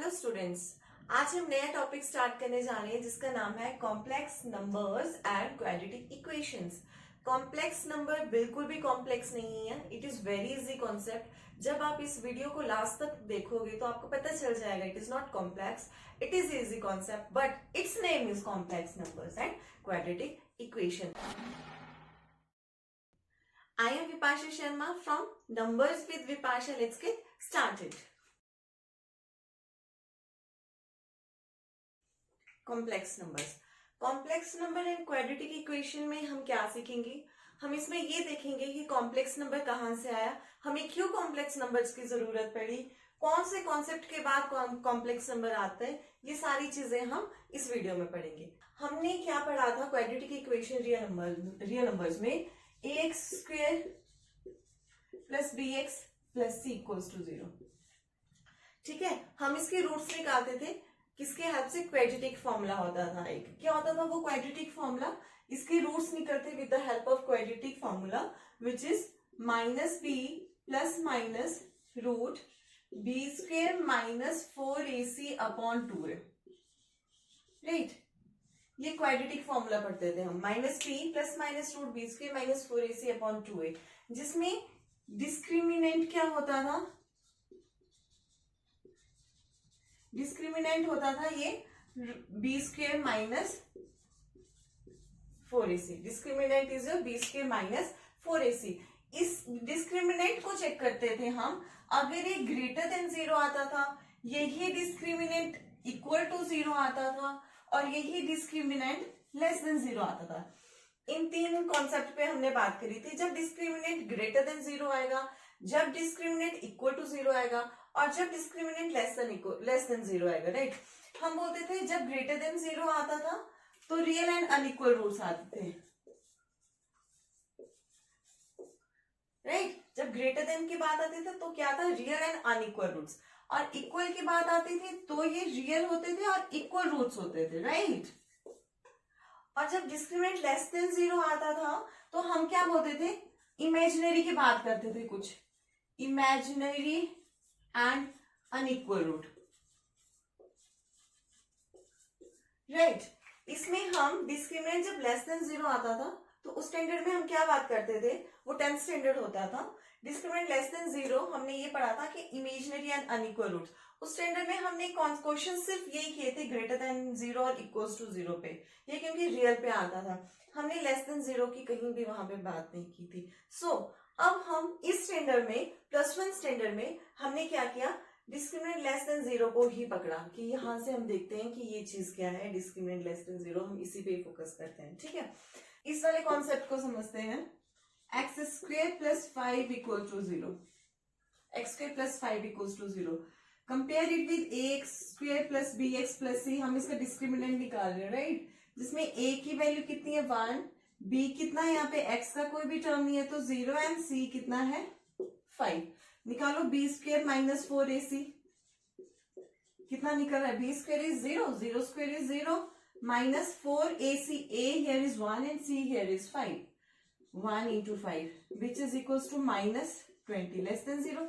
Hello students, आज हम नया टॉपिक स्टार्ट करने जा रहे हैं जिसका नाम है complex numbers and quadratic equations. Complex number बिल्कुल भी कॉम्प्लेक्स नहीं है, it is very easy concept. जब आप इस वीडियो को लास्ट तक देखोगे तो आपको पता चल जाएगा it is not complex, it is easy concept, but it's name is complex numbers and quadratic equation. I am Vipasha Sharma from Numbers with Vipasha. Let's get started. Complex numbers, complex number and quadratic equation में हम क्या सीखेंगे? हम इसमें ये देखेंगे कि complex number कहाँ से आया, हमें क्यों कॉम्प्लेक्स नंबर्स की जरूरत पड़ी, कौन से कॉन्सेप्ट के बाद कॉम्प्लेक्स नंबर आते हैं, ये सारी चीजें हम इस वीडियो में पढ़ेंगे। हमने क्या पढ़ा था क्वाड्रेटिक इक्वेशन रियल नंबर्स में, ax square plus bx plus c equals to 0। ठीक है, हम इसके रूट्स निकालते थे, किसके हेल्प से? क्वाड्रेटिक फॉर्मूला होता था। एक क्या होता था वो क्वाड्रेटिक फॉर्मूला, इसके रूट्स निकलते with the help of quadratic formula which is minus B plus minus root B square minus 4ac upon 2a। Right, ये क्वाड्रेटिक फॉर्मूला पढ़ते थे हम, minus B plus minus root B square minus 4ac upon 2a, जिसमें discriminant क्या होता था? Discriminant होता था ये B square minus 4ac। Discriminant is B square minus 4ac। इस डिस्क्रिमिनेंट को चेक करते थे हम, अगर ये ग्रेटर देन 0 आता था, यही डिस्क्रिमिनेंट इक्वल टू 0 आता था, और यही डिस्क्रिमिनेंट लेस देन 0 आता था। इन तीन कॉन्सेप्ट पे हमने बात करी थी। जब डिस्क्रिमिनेंट ग्रेटर देन 0 आएगा, जब डिस्क्रिमिनेंट इक्वल टू 0 आएगा, और जब डिस्क्रिमिनेंट लेस देन 0 आएगा। राइट, हम बोलते थे जब ग्रेटर देन 0 आता था तो रियल एंड अनइक्वल रूट्स आते थे। राइट, जब ग्रेटर देन की बात आती थी तो क्या था? रियल एंड अनइक्वल रूट्स, और इक्वल की बात आती थी तो ये रियल होते थे और इक्वल रूट्स होते थे। राइट, और जब डिस्क्रिमिनेंट लेस देन 0 आता था तो हम क्या बोलते थे? इमेजिनरी की बात करते थे, कुछ imaginary and unequal root. Right, इसमें हम डिस्क्रिमिनेंट जब लेस देन 0 आता था तो उस स्टैंडर्ड में हम क्या बात करते थे? वो 10th स्टैंडर्ड होता था। डिस्क्रिमिनेंट लेस देन 0 हमने ये पढ़ा था कि इमेजिनरी एंड अनइक्वल रूट्स। उस स्टैंडर्ड में हमने क्वेश्चन सिर्फ यही किए थे, ग्रेटर देन 0 और इक्वल्स टू 0 पे, ये क्योंकि रियल पे आता था। हमने लेस देन 0 की कहीं भी वहां पे बात नहीं की थी। सो अब हम इस स्टैंडर्ड में, +1 स्टैंडर्ड में हमने क्या किया? डिस्क्रिमिनेंट लेस देन 0 को ही पकड़ा कि यहां से हम देखते हैं कि ये चीज क्या है, डिस्क्रिमिनेंट लेस देन 0, हम इसी पे फोकस करते हैं। ठीक है, इस वाले कॉन्सेप्ट को समझते हैं। X square plus 5 equal to 0, x square plus 5 equal to 0, compare it with x square plus b x plus c. हम इसका डिस्क्रिमिनेंट निकाल रहे हैं। राइट, जिसमें a की वैल्यू कितनी है? 1, b कितना है? यहाँ पे x का कोई भी टर्म नहीं है तो 0, एंड c कितना है? 5। निकालो b स्क्वेयर माइनस 4ac, कितना निकल रहा है? b square is 0, 0 square is 0, minus 4ac, a here is 1 and c here is 5, 1 into 5 which is equals to minus 20 less than 0।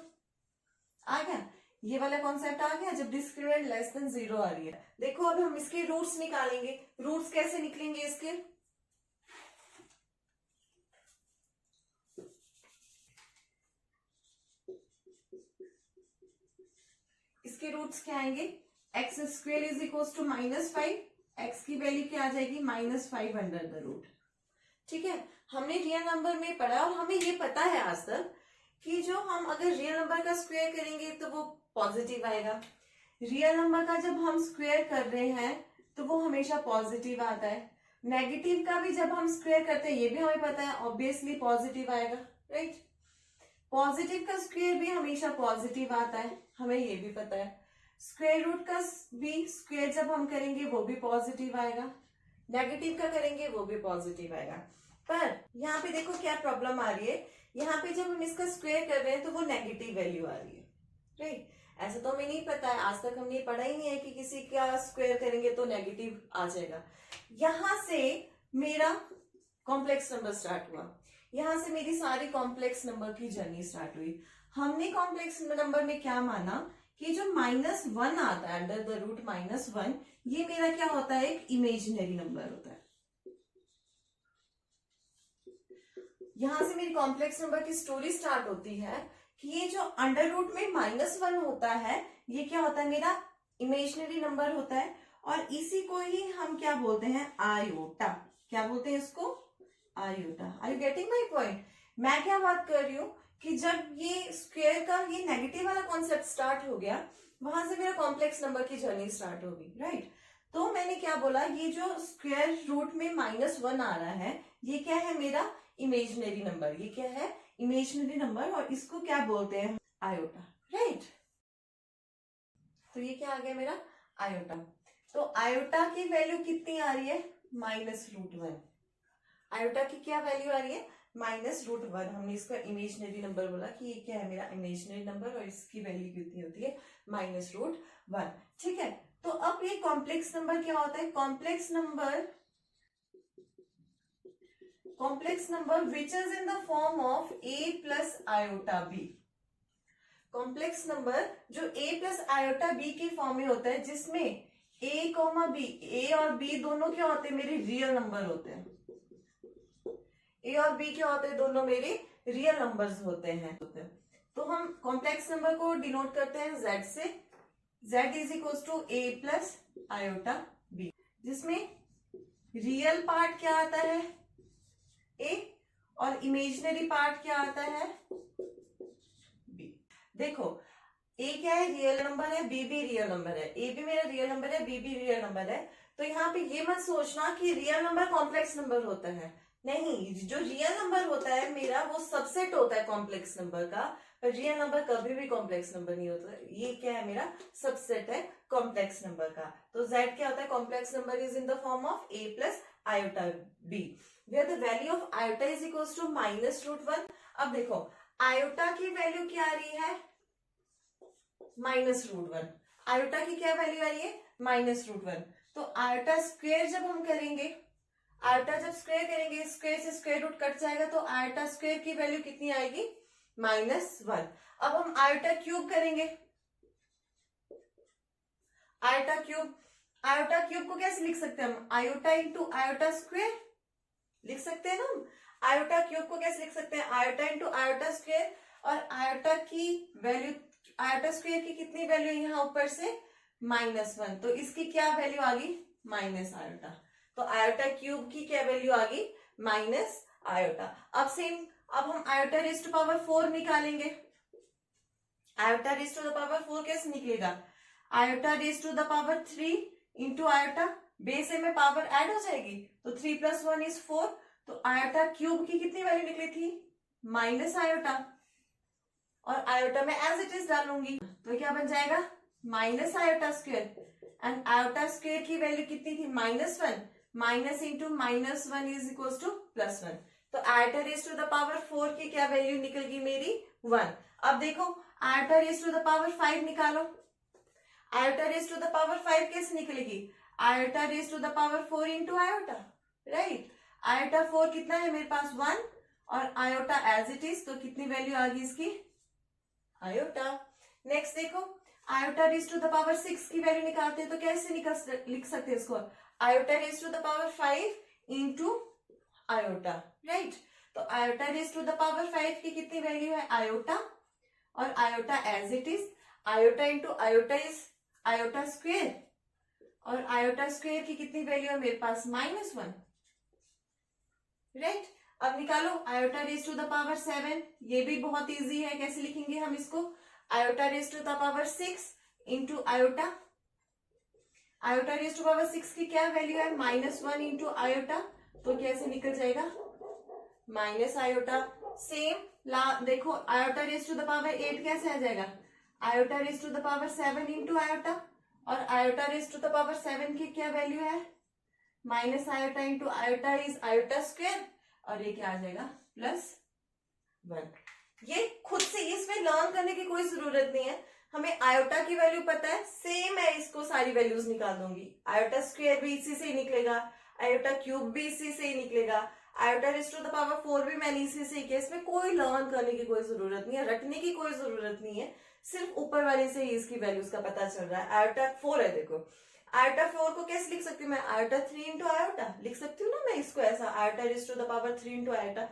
आ गया, ये वाला कॉन्सेप्ट आ गया जब डिस्क्रिमिनेंट लेस देन 0 आ रही है। देखो अब हम इसके रूट्स निकालेंगे। रूट्स कैसे निकलेंगे इसके? इसके रूट्स क्या आएंगे? X square is equal to minus 5, X की वैल्यू क्या आ जाएगी? -5 अंडर द रूट। ठीक है, हमने रियल नंबर में पढ़ा और हमें ये पता है आज तक कि जो हम अगर रियल नंबर का स्क्वायर करेंगे तो वो पॉजिटिव आएगा। रियल नंबर का जब हम स्क्वायर कर रहे हैं तो वो हमेशा पॉजिटिव आता है। नेगेटिव का भी जब हम स्क्वायर करते हैं, ये भी हमें पता है, ऑब्वियसली पॉजिटिव आएगा। राइट, पॉजिटिव का स्क्वायर भी हमेशा पॉजिटिव आता है, हमें ये भी पता है। स्क्वायर रूट का भी स्क्वायर जब हम करेंगे वो भी पॉजिटिव आएगा, नेगेटिव का करेंगे वो भी पॉजिटिव आएगा। पर यहाँ पे देखो क्या प्रॉब्लम आ रही है, यहाँ पे जब हम इसका स्क्वायर कर रहे हैं तो वो नेगेटिव वैल्यू आ रही है। राइट, ऐसा तो हमें नहीं पता है, आज तक हमने पढ़ा ही नहीं है कि किसी का स्क्वायर करेंगे तो नेगेटिव आ जाएगा। यहां से मेरा कॉम्प्लेक्स नंबर स्टार्ट हुआ, यहां से मेरी सारी कॉम्प्लेक्स नंबर की जर्नी स्टार्ट हुई। हमने कॉम्प्लेक्स नंबर में क्या माना कि जो -1 आता है अंडर द रूट -1, ये मेरा क्या होता है, एक इमेजिनरी नंबर होता है। यहां से मेरी कॉम्प्लेक्स नंबर की स्टोरी स्टार्ट होती है कि ये जो अंडर रूट में -1 होता है, ये क्या होता है, मेरा इमेजिनरी नंबर होता है। और इसी को ही हम क्या बोलते हैं, आयोटा। क्या बोलते हैं इसको, iota. Are you getting my point? मैं क्या बात कर रही हूँ कि जब ये स्क्वायर का ये नेगेटिव वाला कॉन्सेप्ट स्टार्ट हो गया, वहां से मेरा कॉम्प्लेक्स नंबर की जर्नी स्टार्ट होगी, राइट। तो मैंने क्या बोला, ये जो स्क्वायर रूट में -1 आ रहा है, ये क्या है, मेरा इमेजिनरी नंबर। ये क्या है, इमेजिनरी नंबर, और इसको क्या बोलते हैं, आयोटा, राइट। तो ये क्या आ गया मेरा, आयोटा। तो आयोटा की वैल्यू कितनी आ रही है, -√1। आयोटा की क्या वैल्यू आ रही है, -√1। हमने इसका इमेजिनरी नंबर बोला कि ये क्या है, मेरा इमेजिनरी नंबर, और इसकी वैल्यू कितनी होती है, -√1। ठीक है। तो अब ये कॉम्प्लेक्स नंबर क्या होता है, complex number which is in the form of a plus iota b। Complex number जो a प्लस आयोटा b के फॉर्म में होता है, जिसमें a, b, a और b दोनों क्या होते हैं, मेरे रियल नंबर होते हैं। a और b क्या होते हैं, दोनों मेरे रियल नंबर्स होते हैं। तो हम कॉम्प्लेक्स नंबर को डिनोट करते हैं z से। z is equal to a plus iota b, जिसमें रियल पार्ट क्या आता है, a, और इमेजिनरी पार्ट क्या आता है, b। देखो a क्या है, रियल नंबर है, b भी रियल नंबर है, a भी मेरा रियल नंबर है, b भी रियल नंबर है। तो यहाँ पे ये मत सोचना कि रियल नंबर कॉम्प्लेक्स नंबर होता है, नहीं। जो रियल नंबर होता है मेरा, वो सबसेट होता है कॉम्प्लेक्स नंबर का, पर रियल नंबर कभी भी कॉम्प्लेक्स नंबर नहीं होता। ये क्या है, मेरा सबसेट है कॉम्प्लेक्स नंबर का। तो z क्या होता है, complex number is in the form of a plus iota b, where the value of iota is equal to -√1। अब देखो आयोटा की वैल्यू क्या आ रही है, -√1। आयोटा की क्या वैल्यू आ रही है, -√1। तो आयोटा स्क्वायर जब हम करेंगे, आयोटा जब स्क्वायर करेंगे, स्क्वायर से स्क्वायर रूट कट जाएगा, तो आयोटा स्क्वायर की वैल्यू कितनी आएगी, -1। अब हम आयोटा क्यूब करेंगे, आयोटा क्यूब को कैसे लिख सकते हैं हम, आयोटा इंटू आयोटा स्क्वायर लिख सकते हैं ना हम। आयोटा क्यूब को कैसे लिख सकते हैं, आयोटा इंटू आयोटा स्क्वायर, और आयोटा की वैल्यू, आयोटा स्क्वायर की कितनी वैल्यू यहाँ ऊपर से, -1। तो इसकी क्या वैल्यू आ गई, माइनस आयोटा। तो आयोटा क्यूब की क्या वैल्यू आ गई, माइनस आयोटा। अब सेम, अब हम आयोटा रेज़ टू पावर 4 निकालेंगे। Iota raise to the power 4 कैसे निकलेगा, iota raise to the power 3 into iota, base में पावर ऐड हो जाएगी, तो 3 + 1 = 4। तो आयोटा क्यूब की कितनी वैल्यू निकली थी, माइनस आयोटा, और आयोटा में एज इट इज डालूंगी, तो क्या बन जाएगा, minus iota square. And iota square की वैल्यू कितनी थी, -1, minus into -1 is equal to +1। तो iota raise to the power 4 की क्या वैल्यू निकल गई मेरी, 1। अब देखो iota raise to the power 5 निकालो। Iota raise to the power 5 कैसे निकलेगी, iota raise to the power 4 into iota, right. Iota 4 कितना है मेरे पास, 1, और आयोटा एज इट इज, तो कितनी वैल्यू आ गई इसकी, आयोटा। नेक्स्ट देखो iota raise to the power 6 की वैल्यू निकालते हैं, तो कैसे लिख सकते हैं इसको, iota raise to the power 5 into iota, right. तो iota raise to the power 5 की कितनी वैल्यू है, आयोटा, और iota as it is, iota into iota is iota square, और आयोटा स्क्वायर की कितनी वैल्यू है मेरे पास, -1, राइट। अब निकालो iota raise to the power 7, ये भी बहुत इजी है, कैसे लिखेंगे हम इसको, iota raise to the power 6 into iota, iota raise to power 6 की क्या वैल्यू है, -1 इंटू आयोटा, तो कैसे निकल जाएगा, माइनस आयोटा। सेम देखो iota raise to the power 8 कैसे आ जाएगा, iota raise to the power 7 into iota, और iota raise to the power 7 की क्या वैल्यू है, minus iota into iota is iota square, और ये क्या आ जाएगा, +1। ये खुद से इसमें लर्न करने की कोई जरूरत नहीं है, हमें आयोटा की वैल्यू पता है, सेम है, इसको सारी वैल्यूज निकाल दूंगी। आयोटा स्क्वायर भी इसी से ही निकलेगा, आयोटा क्यूब भी इसी से ही निकलेगा, iota raise to the power 4 भी मैंने इसी से किया। इसमें कोई लर्न करने की कोई जरूरत नहीं है, रटने की कोई जरूरत नहीं है, सिर्फ ऊपर वाले से ही इसकी वैल्यूज का पता चल रहा है। आयोटा 4 है, देखो आयोटा 4 को कैसे लिख सकती हूँ मैं, आयोटा 3 इंटू आयोटा लिख सकती हूँ ना मैं इसको ऐसा, iota raise to the power 3 into iota.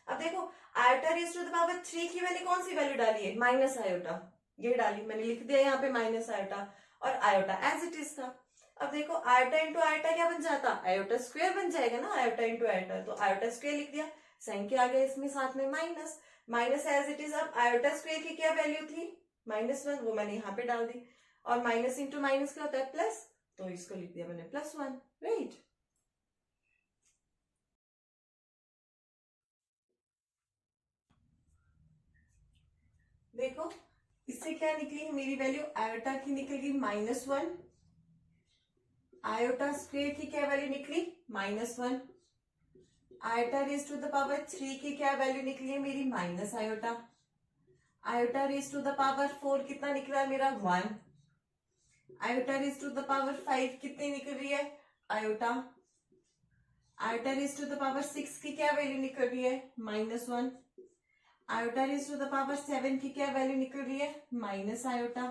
अब देखो iota raise to the power 3 की मैंने कौन सी वैल्यू डाली है, माइनस आयोटा, ये डाली मैंने, लिख दिया यहाँ पे माइनस आयोटा, और आयोटा एज इट इज था। अब देखो आयोटा इंटू आयोटा क्या बन जाता, आयोटा स्क्वायर बन जाएगा ना, आयोटा इंटू आयोटा, तो आयोटा स्क्वायर लिख दिया, साइन क्या आ गया इसमें साथ में minus, minus as it is. अब आयोटा स्क्वायर की क्या वैल्यू थी, -1, वो मैंने यहाँ पे डाल दी, और माइनस इंटू माइनस क्या होता है प्लस, तो इसको लिख दिया मैंने +1, राइट। देखो इससे क्या निकली मेरी वैल्यू, आयोटा की निकल गई -1, आयोटा स्क्वायर की क्या वैल्यू निकली -1, iota raise to the power 3 की क्या वैल्यू निकली है मेरी minus iota, iota raise to the power 4 कितना निकला है मेरा 1, iota raise to the power 5 कितनी निकल रही है iota, iota raise to the power 6 की क्या वैल्यू निकल रही है -1, iota raise to the power 7 की क्या वैल्यू निकल रही है माइनस आयोटा,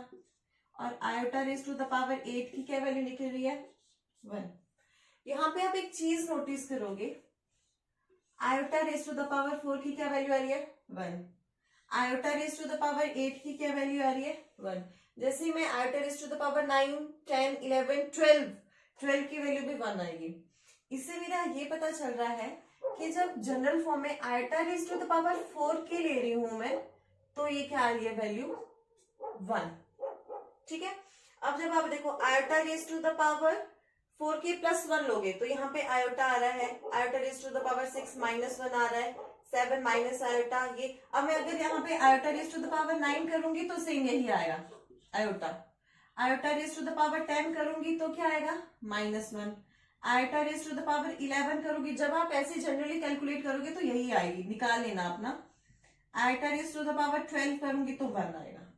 और iota raise to the power 8 की क्या वैल्यू निकल रही है 1। यहाँ पे आप एक चीज नोटिस करोगे, iota raise to the power 4 की क्या वैल्यू आ रही है 1, iota raise to the power 8 की क्या वैल्यू आ रही है 1। जैसे ही मैं iota raise to the power 9, 10, 11, 12 की वैल्यू भी 1 आएगी। इससे मेरा ये पता चल रहा है कि जब जनरल फॉर्म में iota raise to the power 4 के ले रही हूं मैं, तो ये क्या आ रही है वैल्यू 1, ठीक है। अब जब आप देखो iota raise to the power 4 के +1 लोगे, तो यहाँ पे आयोटा आ रहा है, iota raise to the power 6 -1 आ रहा है, 7 माइनस आयोटा ये। अब मैं अगर यहाँ पे iota raise to the power 9 करूंगी तो सेम यही आएगा iota, iota raise to the power 10 करूंगी तो क्या आएगा -1, iota raise to the power 11 करोगे, जब आप ऐसे जनरली कैलकुलेट करोगे तो यही आएगी, निकाल लेना अपना। Iota raise to the power 12 करूंगी तो 1 आएगा,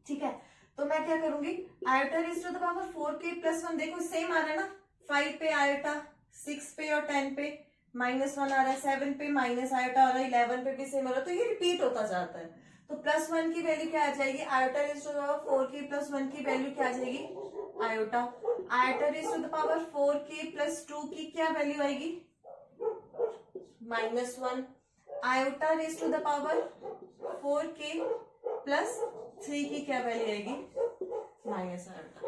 ठीक है। तो मैं क्या करूंगी, iota raise to the power 4 के +1 देखो सेम आ रहा है ना, 5 पे आयोटा, 6 पे और 10 पे -1 आ रहा है, 7 पे माइनस आयोटा आ रहा है, 11 पे भी सेम आ रहा है, तो ये रिपीट होता जाता है। तो +1 की वैल्यू क्या आ जाएगी, iota raise to the power 4 के +1 की वैल्यू क्या आ जाएगी iota, iota raise to the power 4 के +2 की क्या वैल्यू आएगी -1, iota raise to the power 4 के +3 की क्या वैल्यू आएगी माइनस आयोटा,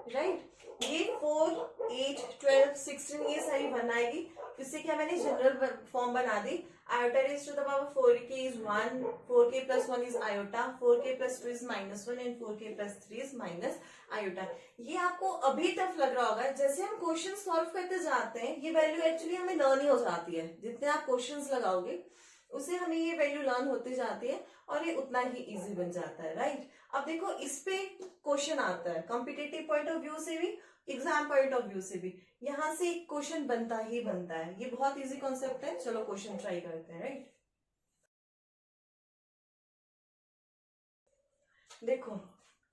राइट। ये 4, 8, 12, 16 ये सारी बनाएगी, इससे क्या मैंने जनरल फॉर्म बना दी, iota raise to the power 4 के इज 1, 4 के +1 इज आयोटा, 4 के +2 इज -1 एंड 4 के +3 इज माइनस आयोटा। ये आपको अभी टफ लग रहा होगा, जैसे हम क्वेश्चन सॉल्व करते जाते हैं ये वैल्यू एक्चुअली हमें लर्न ही हो जाती है, जितने आप क्वेश्चंस लगाओगे उसे हमें ये वैल्यू लर्न होती जाती है और ये उतना ही इजी बन जाता है, राइट। अब देखो इस पे क्वेश्चन आता है कॉम्पिटिटिव पॉइंट ऑफ व्यू से भी, एग्जाम पॉइंट ऑफ व्यू से भी, यहां से क्वेश्चन बनता ही बनता है, ये बहुत इजी कॉन्सेप्ट है। चलो क्वेश्चन ट्राई करते हैं, राइट। देखो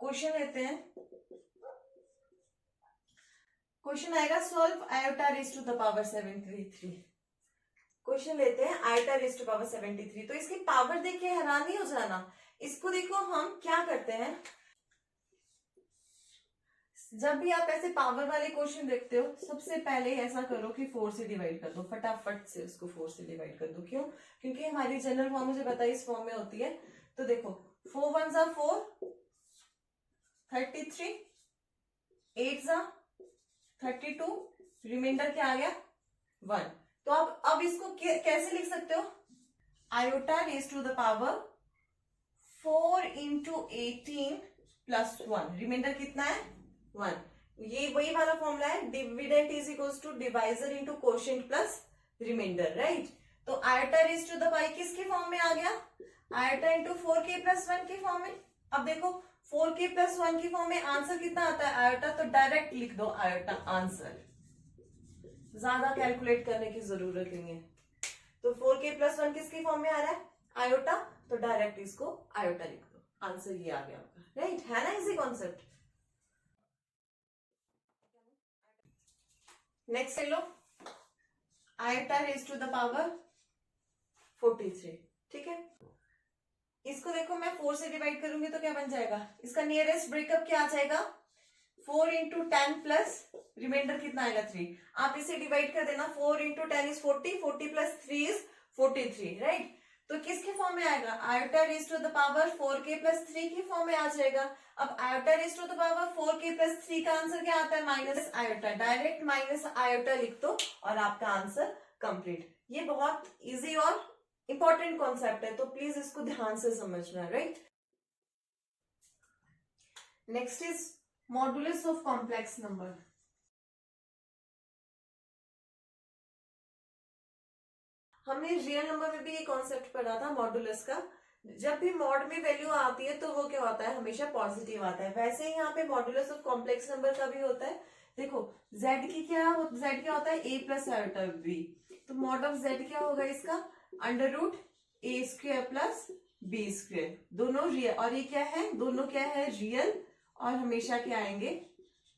क्वेश्चन लेते हैं, क्वेश्चन आएगा solve iota raise to the power 73। Question लेते हैं आयोटा रेज टू पावर 73, तो इसकी पावर देख के हैरान नहीं हो जाना। इसको देखो हम क्या करते हैं, जब भी आप ऐसे पावर वाले क्वेश्चन देखते हो सबसे पहले ऐसा करो कि 4 से डिवाइड कर दो, फटाफट से उसको 4 से डिवाइड कर दो। क्यों, क्योंकि हमारी जनरल फॉर्म मुझे पता है इस फॉर्म में होती है। तो देखो 4 1 जा 4, 33, 8 जा 32, रिमाइंडर क्या आ गया 1। तो अब इसको कैसे लिख सकते हो, iota raise to the power 4 into 18 +1, remainder कितना है 1। ये वही वाला फॉर्मूला है, dividend is equals to divisor into quotient plus remainder, right. तो iota raise to the pi किसके फॉर्म में आ गया, आयोटा इंटू 4k + 1 के फॉर्म में। अब देखो 4k + 1 की फॉर्म में आंसर कितना आता है आयोटा, तो डायरेक्ट लिख दो आयोटा आंसर, ज्यादा कैलकुलेट करने की जरूरत नहीं है। तो 4k + 1 किसकी फॉर्म में आ रहा है आयोटा, तो डायरेक्ट इसको आयोटा लिख दो, आंसर ये आ गया आपका, राइट है ना, इजी कॉन्सेप्ट। नेक्स्ट ले लो iota raise to the power 43, ठीक है। इसको देखो मैं 4 से डिवाइड करूंगी तो क्या बन जाएगा, इसका नियरेस्ट ब्रेकअप क्या आ जाएगा, 4 इंटू 10 प्लस रिमाइंडर कितना आएगा 3। आप इसे डिवाइड कर देना, 4 into 10 is 40, 40 plus 3 is 43, right. तो किसके फॉर्म में आएगा, iota raise to the power 4k plus 3 की फॉर्म में आ जाएगा। अब iota raise to the power 4k plus 3 का आंसर क्या आता है, minus iota, direct minus iota लिख दो और आपका आंसर कंप्लीट। ये बहुत इजी और इंपॉर्टेंट कॉन्सेप्ट है, तो प्लीज इसको ध्यान से समझना, right. Next is modulus of complex number. हमने रियल नंबर में भी ये कॉन्सेप्ट पढ़ा था मॉडुलस का। जब भी मॉड में वैल्यू आती है तो वो क्या होता है, हमेशा पॉजिटिव आता है। वैसे ही यहाँ पे मॉडुलस ऑफ कॉम्प्लेक्स नंबर का भी होता है। देखो z क्या होता है, a प्लस आयोटा b, तो मॉड ऑफ z क्या होगा इसका, अंडर रूट ए स्क्वेयर प्लस बी स्क्वेयर, दोनों रियल, और ये क्या है, दोनों क्या है, रियल, और हमेशा क्या आएंगे,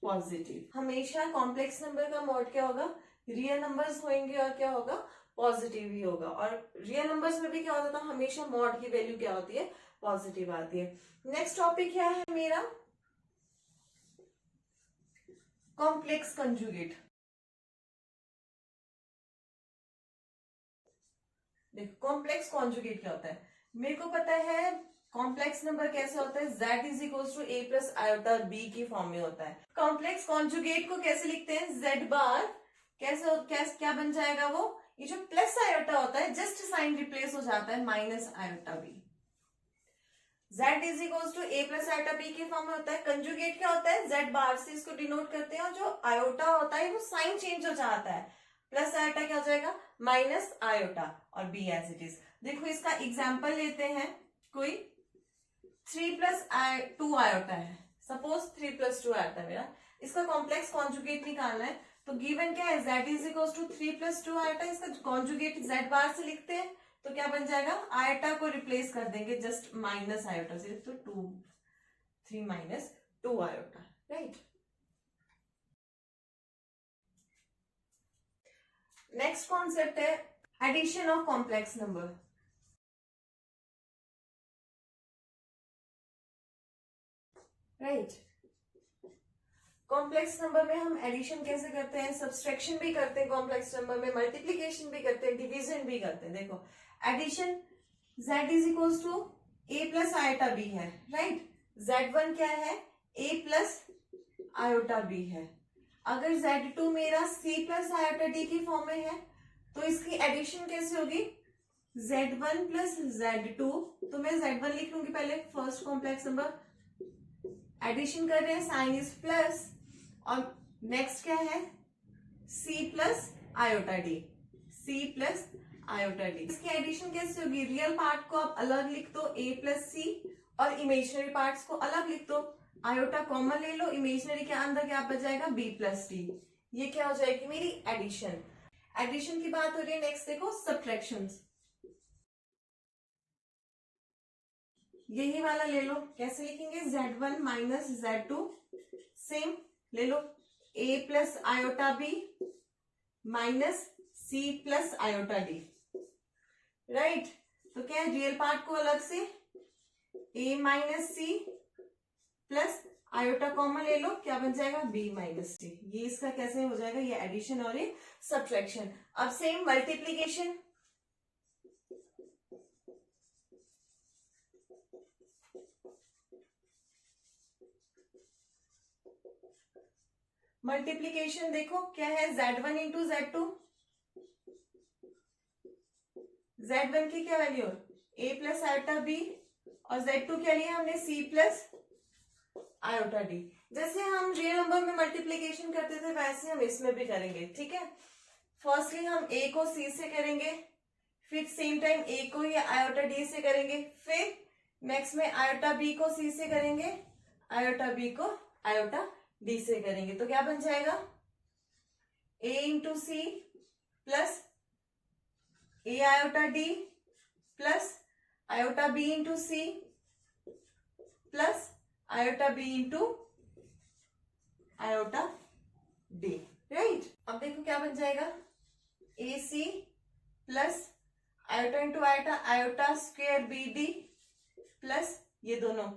पॉजिटिव। हमेशा कॉम्प्लेक्स नंबर का मॉड क्या होगा, रियल नंबर्स होंगे और क्या होगा, पॉजिटिव ही होगा। और रियल नंबर्स में भी क्या होता था, हमेशा मॉड की वैल्यू क्या होती है, पॉजिटिव आती है। नेक्स्ट टॉपिक क्या है मेरा, कॉम्प्लेक्स कंजुगेट। देखो कॉम्प्लेक्स कॉन्जुगेट क्या होता है, मेरे को पता है कॉम्प्लेक्स नंबर कैसे होता है, z is equal to a plus iota b की फॉर्म में होता है। कॉम्प्लेक्स कॉन्जुगेट को कैसे लिखते हैं, z बार कैसे क्या बन जाएगा वो, ये जो प्लस आयोटा होता है जस्ट साइन रिप्लेस हो जाता है minus iota b। z is equal to a plus iota b के फॉर्म में होता है। कंजुगेट क्या होता है, z बार से इसको डिनोट करते हैं, और जो आयोटा होता है वो साइन चेंज हो जाता है, प्लस आयोटा क्या हो जाएगा, माइनस आयोटा, और b एज इट इज। देखो इसका एग्जाम्पल लेते हैं, कोई 3 प्लस 2 आयोटा है, सपोज 3 प्लस 2 आयोटा मेरा, इसका कॉम्प्लेक्स कॉन्जुगेट निकालना है। तो गिवन क्या है, z is equal to 3 plus 2 iota, इसका कॉन्जुगेट z बार से लिखते हैं, तो क्या बन जाएगा, आयोटा को रिप्लेस कर देंगे जस्ट माइनस आयोटा से, तो 3 minus 2 iota, right. Next concept है addition of complex number. Right, complex number में हम एडिशन कैसे करते हैं, सब्सट्रैक्शन भी करते हैं, कॉम्प्लेक्स नंबर में मल्टीप्लीकेशन भी करते हैं, डिवीजन भी करते हैं। देखो addition, z is equal to a plus iota b है, राइट। z1 क्या है, a प्लस आयोटा b है। अगर z2 मेरा c प्लस आयोटा d की फॉर्म में है, तो इसकी एडिशन कैसे होगी, z1 प्लस z2, तो मैं z1 लिख लूंगी पहले, फर्स्ट कॉम्प्लेक्स नंबर, एडिशन कर रहे हैं, साइन इज प्लस, और नेक्स्ट क्या है, c plus iota d, c plus iota d। इसकी एडिशन कैसे होगी, रियल पार्ट को आप अलग लिख दो a प्लस सी, और इमेजिनरी पार्ट्स को अलग लिख दो, आयोटा कॉमन ले लो, इमेजिनरी के अंदर क्या बच जाएगा, b प्लस डी। ये क्या हो जाएगी मेरी एडिशन। एडिशन की बात हो रही है। नेक्स्ट देखो सब्ट्रैक्शंस, यही वाला ले लो, कैसे लिखेंगे, z1 माइनस z2, सेम ले लो, a plus iota b minus c plus iota d, right. तो क्या है, रियल पार्ट को अलग से a minus c plus iota common ले लो, क्या बन जाएगा, b माइनस c। ये इसका कैसे हो जाएगा, ये एडिशन और ये सब्ट्रैक्शन। अब सेम मल्टीप्लीकेशन, मल्टीप्लीकेशन देखो क्या है, z1 इंटू z2, z1 की क्या value, a plus iota b, और z2 क्या लिया हमने, c प्लस आयोटा d। जैसे हम रियल नंबर में मल्टीप्लीकेशन करते थे वैसे हम इसमें भी करेंगे, ठीक है। फर्स्टली हम a को c से करेंगे, फिर सेम टाइम a को ये आयोटा d से करेंगे, फिर नेक्स्ट में आयोटा b को c से करेंगे, आयोटा b को आयोटा d से करेंगे। तो क्या बन जाएगा, a into c plus a iota d plus iota b into c plus iota b into iota d, right. अब देखो क्या बन जाएगा, a c plus iota into iota, iota square b d plus ये दोनों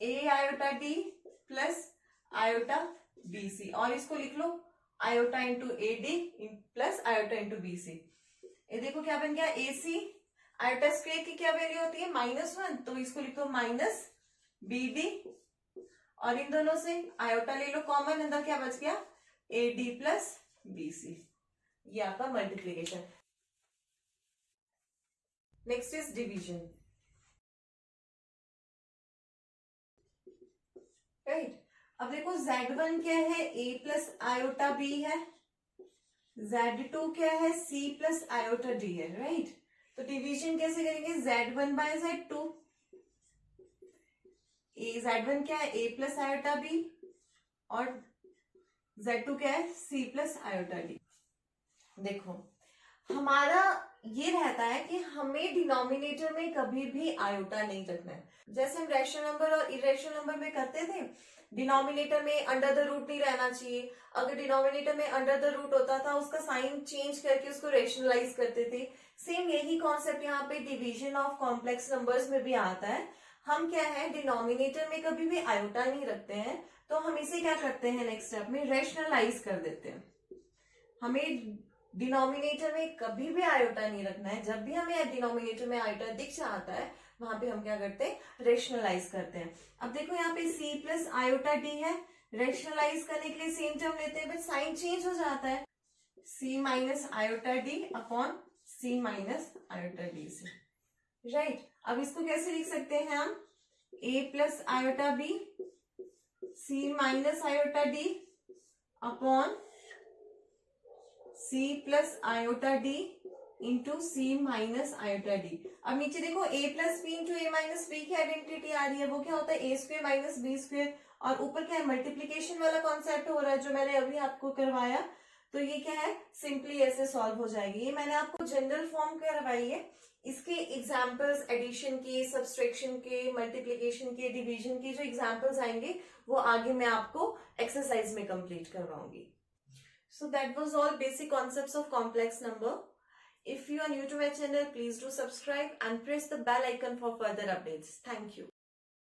a iota d plus iota b c, और इसको लिख लो iota into a d plus iota into B c. ये देखो क्या बन गया, ए सी आयोटा स्क्वायर की क्या वैल्यू होती है -1, तो इसको लिख दो माइनस बी डी, और इन दोनों से आयोटा ले लो कॉमन, अंदर क्या बच गया a d plus b c. ये आपका multiplication. Next is division, right. अब देखो Z1 क्या है, a प्लस आयोटा बी है, Z2 क्या है, C प्लस आयोटा डी है, राइट। तो डिवीजन कैसे करेंगे, Z1 बाय Z2, Z1 क्या है a प्लस आयोटा बी और Z2 क्या है C प्लस आयोटा डी। देखो हमारा ये रहता है कि हमें डिनोमिनेटर में कभी भी आयोटा नहीं रखना है। जैसे हम रैशनल नंबर और इरेशनल नंबर में करते थे, डिनोमिनेटर में अंडर द रूट नहीं रहना चाहिए। अगर डिनोमिनेटर में अंडर द रूट होता था, उसका साइन चेंज करके उसको रेशनलाइज करते थे। सेम यही कॉन्सेप्ट यहाँ पे डिवीजन ऑफ कॉम्प्लेक्स नंबर्स में भी आता है। हम क्या है, डिनोमिनेटर में कभी भी आयोटा नहीं रखते हैं, तो हम इसे क्या करते हैं, नेक्स्ट स्टेप में रेशनलाइज कर देते हैं। हमें डिनोमिनेटर में कभी भी आयोटा नहीं रखना है। जब भी हमें डिनोमिनेटर में आयोटा दिख जाता है, वहां पे हम क्या करते हैं, रेशनलाइज करते हैं। अब देखो यहाँ पे c प्लस आयोटा डी है, रेशनलाइज करने के लिए सेम टर्म लेते हैं, बट साइन चेंज हो जाता है, c minus iota d upon c minus iota d से, राइट। अब इसको कैसे लिख सकते हैं हम, a plus iota b c minus iota d upon c plus iota d into c minus iota d. अब नीचे देखो a plus b into a minus b की आइडेंटिटी आ रही है, वो क्या होता है a square minus b square, और ऊपर क्या है मल्टीप्लीकेशन वाला कॉन्सेप्ट हो रहा है जो मैंने अभी आपको करवाया। तो ये क्या है, सिंपली ऐसे सॉल्व हो जाएगी। ये मैंने आपको जनरल फॉर्म करवाई है, इसके एग्जाम्पल्स एडिशन के, सब्सट्रैक्शन के, मल्टीप्लीकेशन के, डिवीजन के जो एग्जाम्पल्स आएंगे वो आगे मैं आपको एक्सरसाइज में complete करवाऊंगी। So that was all basic concepts of complex number. If you are new to my channel, please do subscribe and press the bell icon for further updates. Thank you.